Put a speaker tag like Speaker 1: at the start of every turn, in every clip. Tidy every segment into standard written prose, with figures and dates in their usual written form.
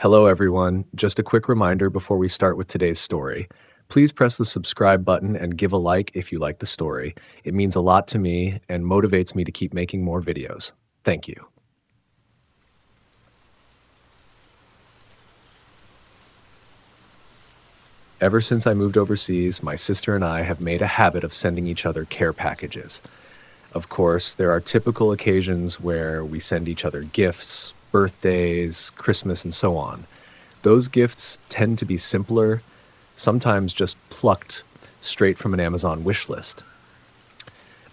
Speaker 1: Hello, everyone. Just a quick reminder before we start with today's story. Please press the subscribe button and give a like if you like the story. It means a lot to me and motivates me to keep making more videos. Thank you. Ever since I moved overseas, my sister and I have made a habit of sending each other care packages. Of course, there are typical occasions where we send each other gifts, birthdays, Christmas, and so on. Those gifts tend to be simpler, sometimes just plucked straight from an Amazon wish list.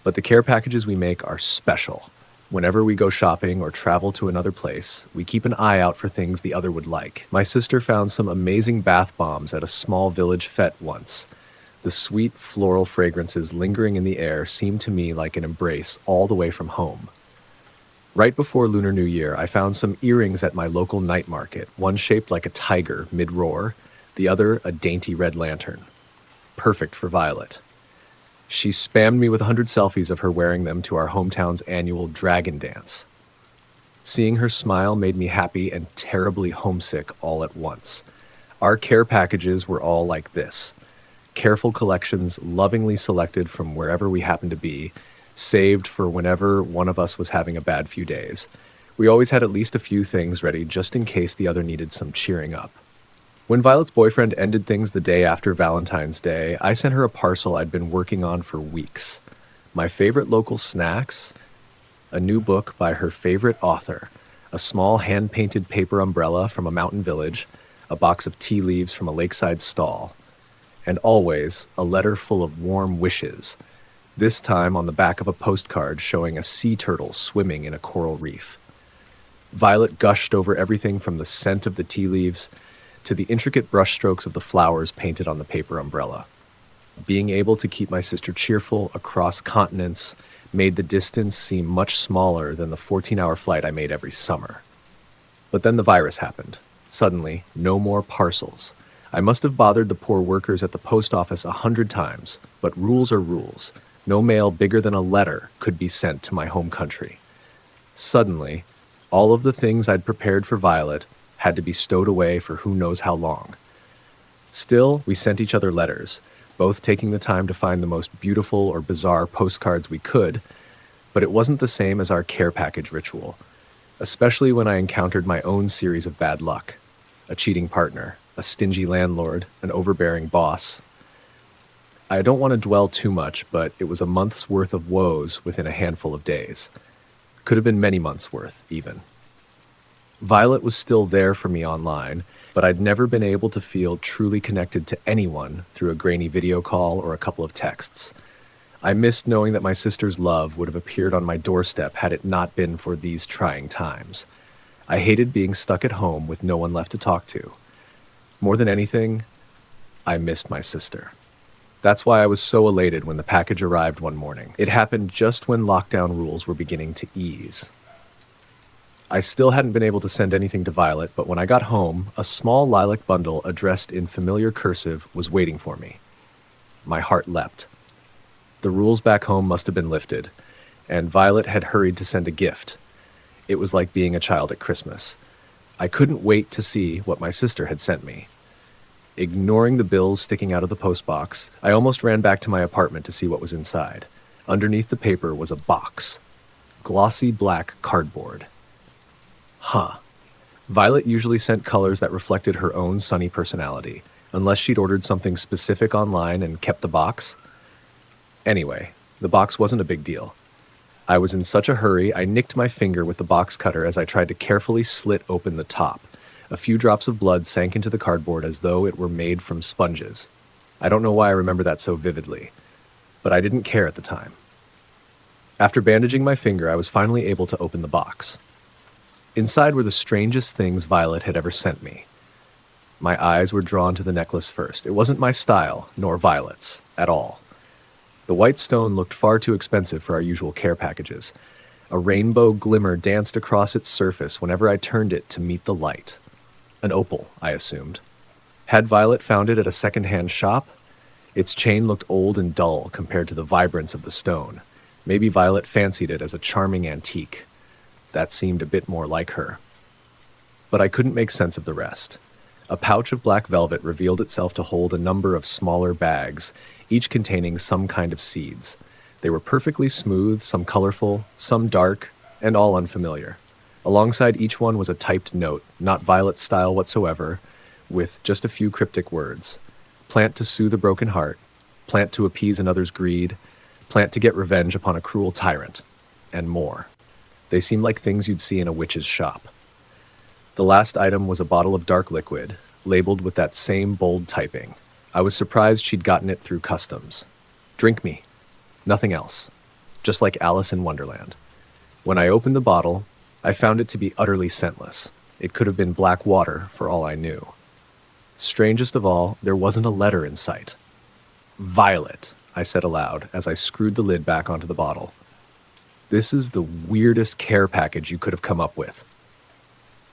Speaker 1: But the care packages we make are special. Whenever we go shopping or travel to another place, we keep an eye out for things the other would like. My sister found some amazing bath bombs at a small village fete once. The sweet floral fragrances lingering in the air seemed to me like an embrace all the way from home. Right before Lunar New Year, I found some earrings at my local night market, one shaped like a tiger mid-roar, the other a dainty red lantern. Perfect for Violet. She spammed me with 100 selfies of her wearing them to our hometown's annual dragon dance. Seeing her smile made me happy and terribly homesick all at once. Our care packages were all like this. Careful collections lovingly selected from wherever we happened to be, saved for whenever one of us was having a bad few days. We always had at least a few things ready just in case the other needed some cheering up. When Violet's boyfriend ended things the day after Valentine's Day, I sent her a parcel I'd been working on for weeks. My favorite local snacks, a new book by her favorite author, a small hand-painted paper umbrella from a mountain village, a box of tea leaves from a lakeside stall, and always a letter full of warm wishes, this time on the back of a postcard showing a sea turtle swimming in a coral reef. Violet gushed over everything from the scent of the tea leaves to the intricate brushstrokes of the flowers painted on the paper umbrella. Being able to keep my sister cheerful across continents made the distance seem much smaller than the 14-hour flight I made every summer. But then the virus happened. Suddenly, no more parcels. I must have bothered the poor workers at the post office 100 times, but rules are rules. No mail bigger than a letter could be sent to my home country. Suddenly, all of the things I'd prepared for Violet had to be stowed away for who knows how long. Still, we sent each other letters, both taking the time to find the most beautiful or bizarre postcards we could, but it wasn't the same as our care package ritual, especially when I encountered my own series of bad luck. A cheating partner, a stingy landlord, an overbearing boss. I don't want to dwell too much, but it was a month's worth of woes within a handful of days. Could have been many months' worth, even. Violet was still there for me online, but I'd never been able to feel truly connected to anyone through a grainy video call or a couple of texts. I missed knowing that my sister's love would have appeared on my doorstep had it not been for these trying times. I hated being stuck at home with no one left to talk to. More than anything, I missed my sister. That's why I was so elated when the package arrived one morning. It happened just when lockdown rules were beginning to ease. I still hadn't been able to send anything to Violet, but when I got home, a small lilac bundle addressed in familiar cursive was waiting for me. My heart leapt. The rules back home must have been lifted, and Violet had hurried to send a gift. It was like being a child at Christmas. I couldn't wait to see what my sister had sent me. Ignoring the bills sticking out of the postbox, I almost ran back to my apartment to see what was inside. Underneath the paper was a box. Glossy black cardboard. Violet usually sent colors that reflected her own sunny personality, unless she'd ordered something specific online and kept the box. Anyway, the box wasn't a big deal. I was in such a hurry, I nicked my finger with the box cutter as I tried to carefully slit open the top. A few drops of blood sank into the cardboard as though it were made from sponges. I don't know why I remember that so vividly, but I didn't care at the time. After bandaging my finger, I was finally able to open the box. Inside were the strangest things Violet had ever sent me. My eyes were drawn to the necklace first. It wasn't my style, nor Violet's, at all. The white stone looked far too expensive for our usual care packages. A rainbow glimmer danced across its surface whenever I turned it to meet the light. An opal, I assumed. Had Violet found it at a second-hand shop? Its chain looked old and dull compared to the vibrance of the stone. Maybe Violet fancied it as a charming antique. That seemed a bit more like her. but I couldn't make sense of the rest. A pouch of black velvet revealed itself to hold a number of smaller bags, each containing some kind of seeds. They were perfectly smooth, some colorful, some dark, and all unfamiliar. Alongside each one was a typed note, not Violet style whatsoever, with just a few cryptic words. Plant to soothe a broken heart, plant to appease another's greed, plant to get revenge upon a cruel tyrant, and more. They seemed like things you'd see in a witch's shop. The last item was a bottle of dark liquid, labeled with that same bold typing. I was surprised she'd gotten it through customs. Drink me. Nothing else. Just like Alice in Wonderland. When I opened the bottle, I found it to be utterly scentless. It could have been black water, for all I knew. Strangest of all, there wasn't a letter in sight. Violet, I said aloud as I screwed the lid back onto the bottle. This is the weirdest care package you could have come up with.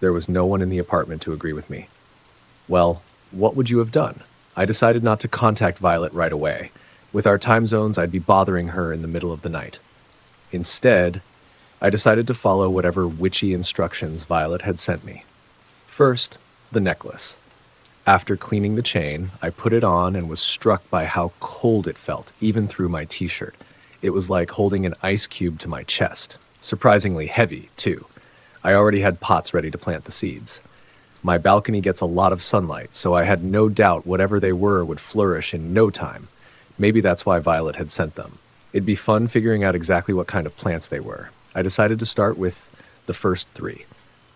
Speaker 1: There was no one in the apartment to agree with me. Well, what would you have done? I decided not to contact Violet right away. With our time zones, I'd be bothering her in the middle of the night. Instead, I decided to follow whatever witchy instructions Violet had sent me. First, the necklace. After cleaning the chain, I put it on and was struck by how cold it felt, even through my t-shirt. It was like holding an ice cube to my chest. Surprisingly heavy, too. I already had pots ready to plant the seeds. My balcony gets a lot of sunlight, so I had no doubt whatever they were would flourish in no time. Maybe that's why Violet had sent them. It'd be fun figuring out exactly what kind of plants they were. I decided to start with the first three: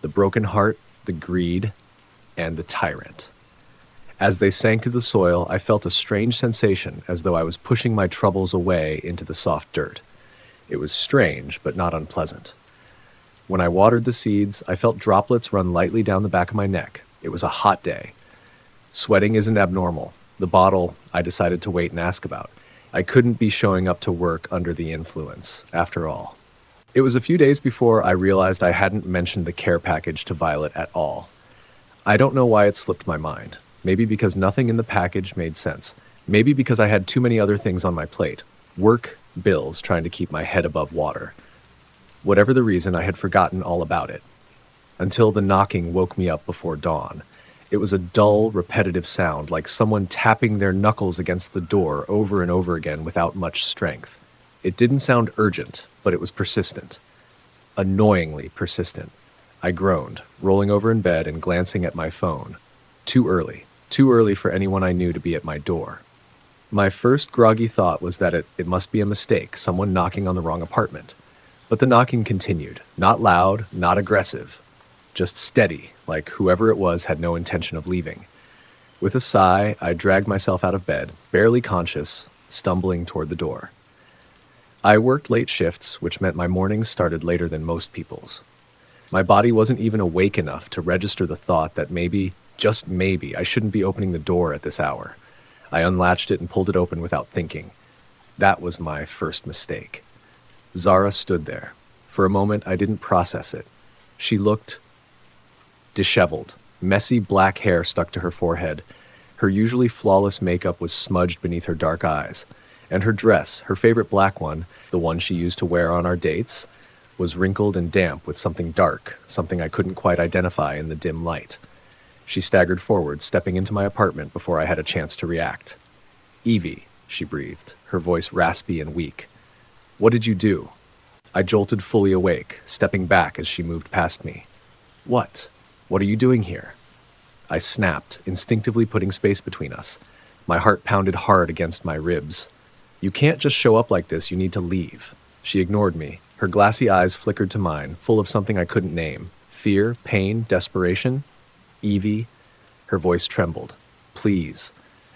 Speaker 1: the broken heart, the greed, and the tyrant. As they sank to the soil, I felt a strange sensation, as though I was pushing my troubles away into the soft dirt. It was strange, but not unpleasant. When I watered the seeds, I felt droplets run lightly down the back of my neck. It was a hot day. Sweating isn't abnormal. The bottle, I decided to wait and ask about. I couldn't be showing up to work under the influence, after all. It was a few days before I realized I hadn't mentioned the care package to Violet at all. I don't know why it slipped my mind. Maybe because nothing in the package made sense. Maybe because I had too many other things on my plate. Work, bills, trying to keep my head above water. Whatever the reason, I had forgotten all about it. Until the knocking woke me up before dawn. It was a dull, repetitive sound, like someone tapping their knuckles against the door over and over again without much strength. It didn't sound urgent, but it was persistent. Annoyingly persistent. I groaned, rolling over in bed and glancing at my phone. Too early. Too early for anyone I knew to be at my door. My first groggy thought was that it must be a mistake, someone knocking on the wrong apartment. But the knocking continued, not loud, not aggressive, just steady, like whoever it was had no intention of leaving. With a sigh, I dragged myself out of bed, barely conscious, stumbling toward the door. I worked late shifts, which meant my mornings started later than most people's. My body wasn't even awake enough to register the thought that maybe, just maybe, I shouldn't be opening the door at this hour. I unlatched it and pulled it open without thinking. That was my first mistake. Zara stood there. For a moment, I didn't process it. She looked disheveled. Messy black hair stuck to her forehead. Her usually flawless makeup was smudged beneath her dark eyes. And her dress, her favorite black one, the one she used to wear on our dates, was wrinkled and damp with something dark, something I couldn't quite identify in the dim light. She staggered forward, stepping into my apartment before I had a chance to react. "Evie," she breathed, her voice raspy and weak. "What did you do?" I jolted fully awake, stepping back as she moved past me. "What? What are you doing here?" I snapped, instinctively putting space between us. My heart pounded hard against my ribs. "You can't just show up like this, you need to leave." She ignored me. Her glassy eyes flickered to mine, full of something I couldn't name. Fear, pain, desperation? "Evie," her voice trembled. "Please."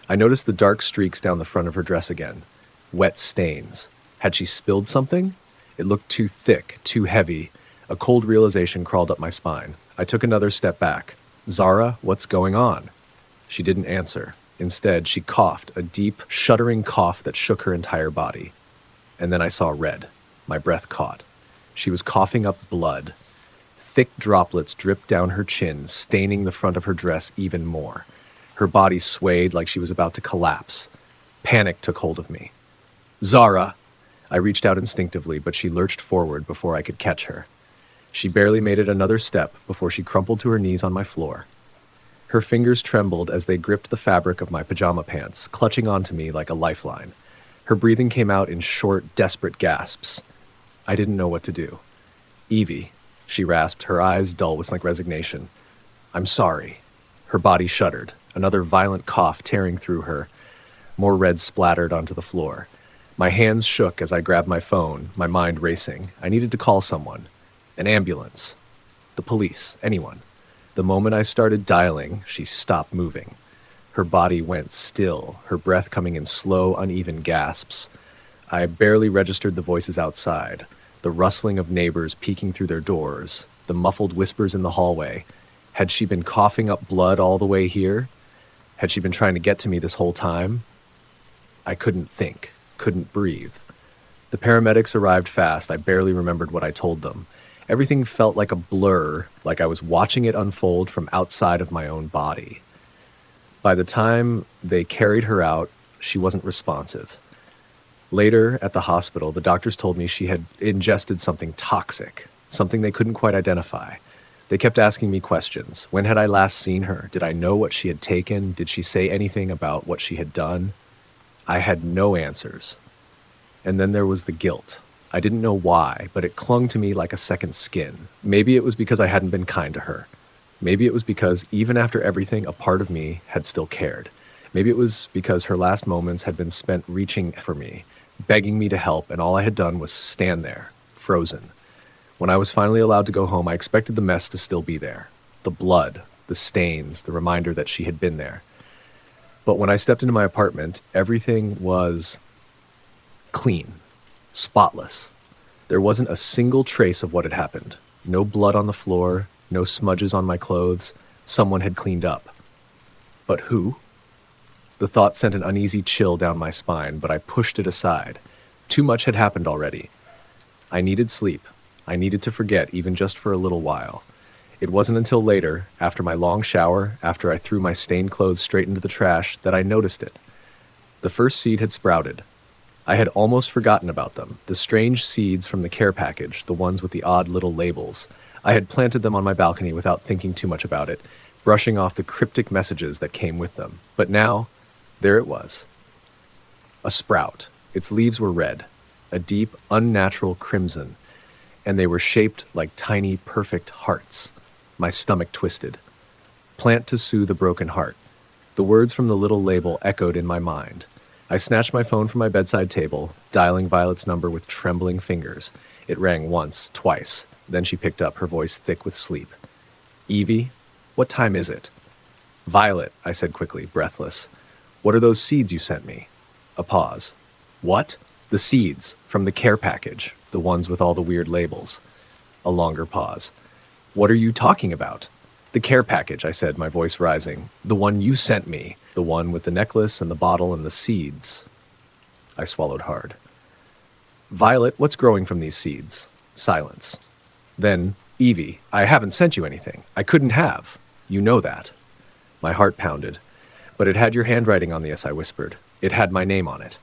Speaker 1: I noticed the dark streaks down the front of her dress again. Wet stains. Had she spilled something? It looked too thick, too heavy. A cold realization crawled up my spine. I took another step back. "Zara, what's going on?" She didn't answer. Instead, she coughed, a deep, shuddering cough that shook her entire body. And then I saw red. My breath caught. She was coughing up blood. Thick droplets dripped down her chin, staining the front of her dress even more. Her body swayed like she was about to collapse. Panic took hold of me. "Zara!" I reached out instinctively, but she lurched forward before I could catch her. She barely made it another step before she crumpled to her knees on my floor. Her fingers trembled as they gripped the fabric of my pajama pants, clutching onto me like a lifeline. Her breathing came out in short, desperate gasps. I didn't know what to do. "Evie," she rasped, her eyes dull with like resignation. "I'm sorry." Her body shuddered, another violent cough tearing through her. More red splattered onto the floor. My hands shook as I grabbed my phone, my mind racing. I needed to call someone. An ambulance. The police. Anyone. The moment I started dialing, she stopped moving. Her body went still, her breath coming in slow, uneven gasps. I barely registered the voices outside, the rustling of neighbors peeking through their doors, the muffled whispers in the hallway. Had she been coughing up blood all the way here? Had she been trying to get to me this whole time? I couldn't think, couldn't breathe. The paramedics arrived fast. I barely remembered what I told them. Everything felt like a blur, like I was watching it unfold from outside of my own body. By the time they carried her out, she wasn't responsive. Later, at the hospital, the doctors told me she had ingested something toxic, something they couldn't quite identify. They kept asking me questions. When had I last seen her? Did I know what she had taken? Did she say anything about what she had done? I had no answers. And then there was the guilt. I didn't know why, but it clung to me like a second skin. Maybe it was because I hadn't been kind to her. Maybe it was because, even after everything, a part of me had still cared. Maybe it was because her last moments had been spent reaching for me, begging me to help, and all I had done was stand there, frozen. When I was finally allowed to go home, I expected the mess to still be there. The blood, the stains, the reminder that she had been there. But when I stepped into my apartment, everything was clean, spotless. There wasn't a single trace of what had happened. No blood on the floor, no smudges on my clothes. Someone had cleaned up. But who? The thought sent an uneasy chill down my spine, but I pushed it aside. Too much had happened already. I needed sleep. I needed to forget, even just for a little while. It wasn't until later, after my long shower, after I threw my stained clothes straight into the trash, that I noticed it. The first seed had sprouted. I had almost forgotten about them, the strange seeds from the care package, the ones with the odd little labels. I had planted them on my balcony without thinking too much about it, brushing off the cryptic messages that came with them. But now, there it was. A sprout. Its leaves were red, a deep, unnatural crimson, and they were shaped like tiny, perfect hearts. My stomach twisted. Plant to soothe a broken heart. The words from the little label echoed in my mind. I snatched my phone from my bedside table, dialing Violet's number with trembling fingers. It rang once, twice. Then she picked up, her voice thick with sleep. "Evie, what time is it?" "Violet," I said quickly, breathless. "What are those seeds you sent me?" A pause. "What?" "The seeds, from the care package, the ones with all the weird labels." A longer pause. "What are you talking about?" "The care package," I said, my voice rising. "The one you sent me. The one with the necklace and the bottle and the seeds." I swallowed hard. "Violet, what's growing from these seeds?" Silence. Then, "Evie, I haven't sent you anything. I couldn't have. You know that." My heart pounded. "But it had your handwriting on this," I whispered. "It had my name on it."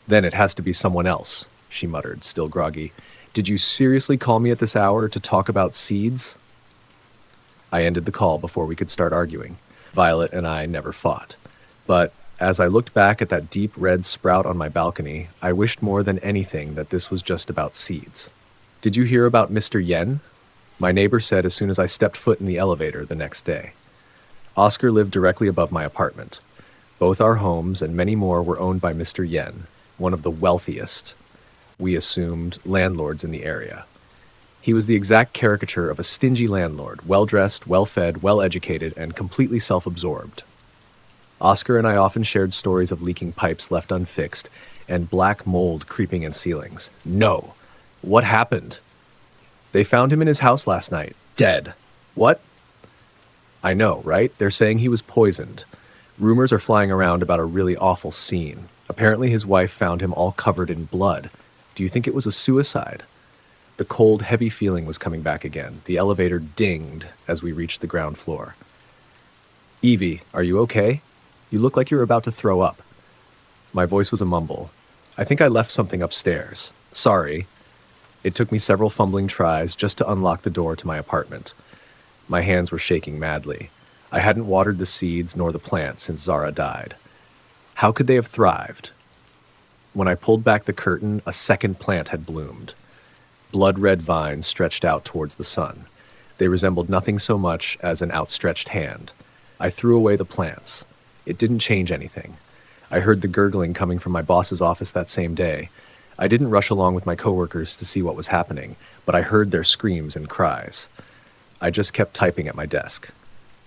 Speaker 1: "Then it has to be someone else," she muttered, still groggy. "Did you seriously call me at this hour to talk about seeds?" I ended the call before we could start arguing. Violet and I never fought. But as I looked back at that deep red sprout on my balcony, I wished more than anything that this was just about seeds. "Did you hear about Mr. Yen?" My neighbor said as soon as I stepped foot in the elevator the next day. Oscar lived directly above my apartment. Both our homes and many more were owned by Mr. Yen, one of the wealthiest, we assumed, landlords in the area. He was the exact caricature of a stingy landlord, well-dressed, well-fed, well-educated, and completely self-absorbed. Oscar and I often shared stories of leaking pipes left unfixed and black mold creeping in ceilings. "No! What happened?" "They found him in his house last night, dead." "What?" "I know, right? They're saying he was poisoned. Rumors are flying around about a really awful scene. Apparently his wife found him all covered in blood. Do you think it was a suicide?" The cold, heavy feeling was coming back again. The elevator dinged as we reached the ground floor. "Evie, are you okay? You look like you're about to throw up." My voice was a mumble. "I think I left something upstairs. Sorry." It took me several fumbling tries just to unlock the door to my apartment. My hands were shaking madly. I hadn't watered the seeds nor the plants since Zara died. How could they have thrived? When I pulled back the curtain, a second plant had bloomed. Blood-red vines stretched out towards the sun. They resembled nothing so much as an outstretched hand. I threw away the plants. It didn't change anything. I heard the gurgling coming from my boss's office that same day. I didn't rush along with my coworkers to see what was happening, but I heard their screams and cries. I just kept typing at my desk.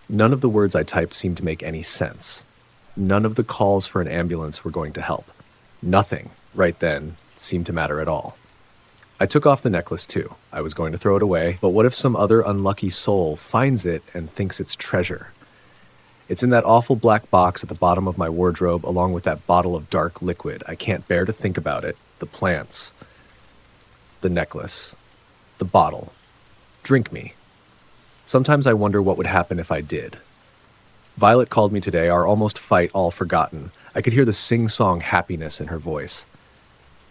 Speaker 1: None of the words I typed seemed to make any sense. None of the calls for an ambulance were going to help. Nothing, right then, seemed to matter at all. I took off the necklace too. I was going to throw it away, but what if some other unlucky soul finds it and thinks it's treasure? It's in that awful black box at the bottom of my wardrobe, along with that bottle of dark liquid. I can't bear to think about it. The plants. The necklace. The bottle. Drink me. Sometimes I wonder what would happen if I did. Violet called me today, our almost fight all forgotten. I could hear the sing-song happiness in her voice.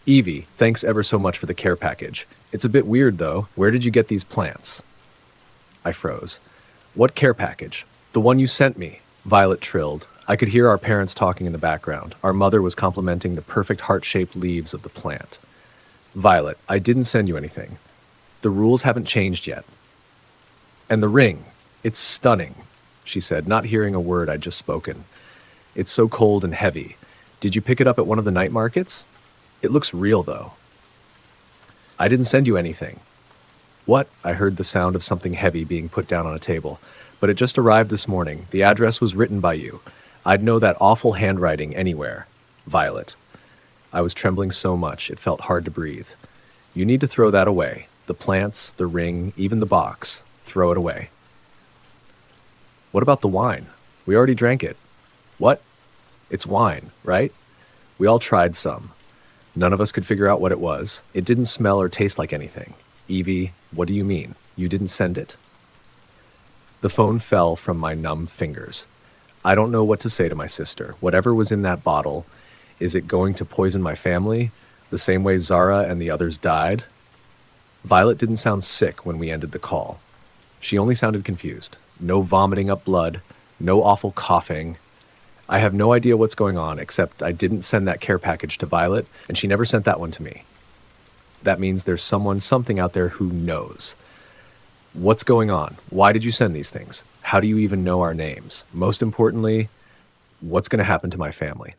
Speaker 1: Evie, thanks ever so much for the care package. It's a bit weird, though. Where did you get these plants? I froze. What care package? The one you sent me, Violet trilled. I could hear our parents talking in the background. Our mother was complimenting the perfect heart-shaped leaves of the plant. Violet, I didn't send you anything. The rules haven't changed yet. And the ring. It's stunning, she said, not hearing a word I'd just spoken. It's so cold and heavy. Did you pick it up at one of the night markets? It looks real, though. I didn't send you anything. What? I heard the sound of something heavy being put down on a table. But it just arrived this morning. The address was written by you. I'd know that awful handwriting anywhere. Violet. I was trembling so much, it felt hard to breathe. You need to throw that away. The plants, the ring, even the box. Throw it away. What about the wine? We already drank it. What? It's wine, right? We all tried some. None of us could figure out what it was. It didn't smell or taste like anything. Evie, what do you mean? You didn't send it? The phone fell from my numb fingers. I don't know what to say to my sister. Whatever was in that bottle, is it going to poison my family, the same way Zara and the others died? Violet didn't sound sick when we ended the call. She only sounded confused. No vomiting up blood, no awful coughing. I have no idea what's going on, except I didn't send that care package to Violet, and she never sent that one to me. That means there's something out there who knows. What's going on? Why did you send these things? How do you even know our names? Most importantly, what's going to happen to my family?